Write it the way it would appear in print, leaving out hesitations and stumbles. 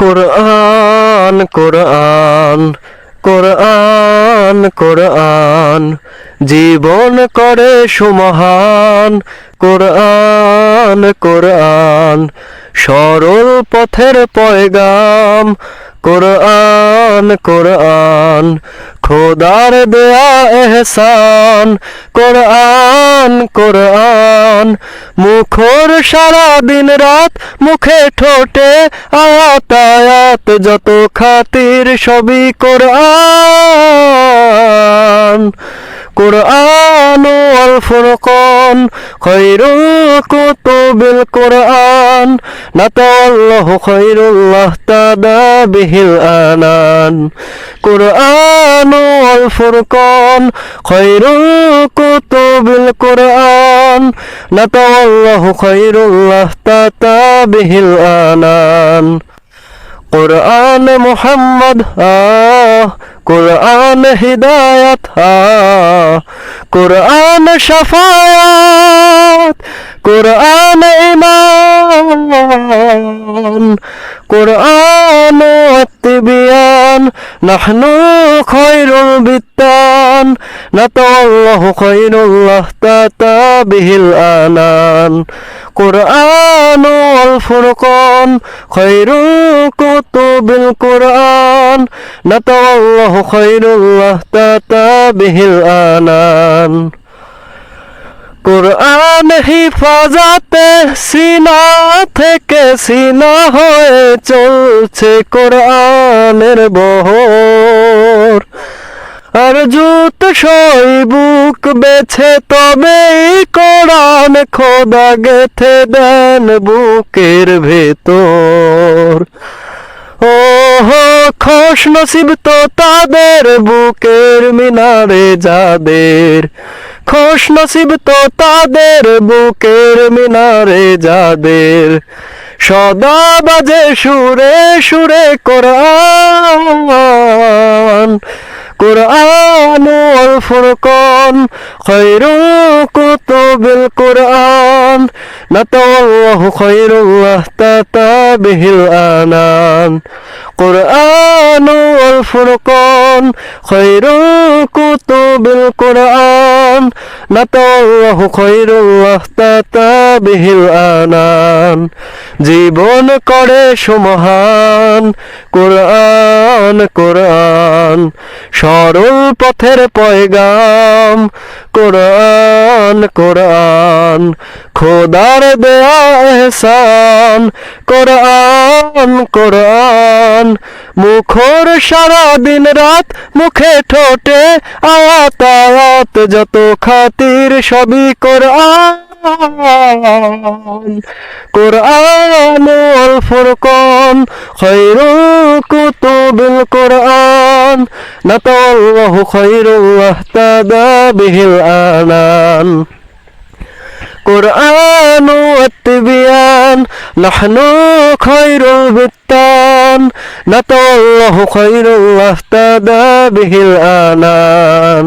কোরআন কোরআন কোরআন কোরআন জীবন করে সুমহান। কোরআন কোরআন সরল পথের পয়গাম। কোরআন কোরআন খোদার দেয়া এহসান। কোরআন কোরআন মুখর সারা দিন রাত, মুখে ঠোঁটে আয়াত আয়াত, যত খাতির সবই কোরআন। কোরআন ওয়াল ফুরকান খায়রুল কুতুবিল কোরআন, নাতাল্লাহু খায়রুল্লাহ তাদা বিহিল আনান। কোরআন ওয়াল ফুরকান খায়রুল কুতুবিল কোরআন, নাতাল্লাহু খায়রুল্লাহ তাদা বিহিল আনান। কোরআন মুহাম্মদ কোরআন হিদায়াত কোরআন শাফায়াত, কোরআন ঈমান, কোরআন তিবিয়ান, নাহনু খায়রুল বিত্তান, নাতাল্লাহু খায়রুল্লাহ তাতা বিহিল আনান। কোরআন ওয়াল ফুরকান খায়রুল কুতুবিল কোরআন, নাতাল্লাহু খায়রুল্লাহ তাতা বিহিল আনান। কোরআন হিফাজতে সিনা থেকে সিনা হয়ে চলছে কোরআনের বহর। আর জুত সই বুক বেছে তবেই কোরআন খোদা গেথে দেন বুকের ভেতর। ও খোশ নসিব তো তাদের বুকের মিনারে যাদের, খোশ নসিব তো তাদের বুকের মিনারে যাদের, সদা বাজে সুরে সুরে কোরআন। কোরআন ওয়াল ফুরকান খায়রুল কুতুবিল কোরআন, নাতাল্লাহু খায়রুল্লাহ তাতা বিহিল আনান। কোরআন ওয়াল ফুরকান খায়রুল কুতুবিল কোরআন, নাতাল্লাহু খায়রুল্লাহ তাতা বিহিল আনান। জীবন করে সুমহান। কোরআন কোরআন সরল পথের পয়গাম। কোরআন কোরআন খোদার দেয়া এহসান। কোরআন কোরআন মুখর সারা দিন রাত, মুখে ঠোঁটে আয়াত আয়াত, যত খাতির সবই কোরআন। কোরআন ওয়াল ফুরকান খায়রুল কুতুবিল কোরআন, নাতাল্লাহু খায়রুল্লাহ তাদা বিহিল আনান। কোরআন তিবিয়ান, নাহনু খায়রুল বিত্তান, নাতাল্লাহু খায়রুল্লাহ তাদা বিহিল আনান।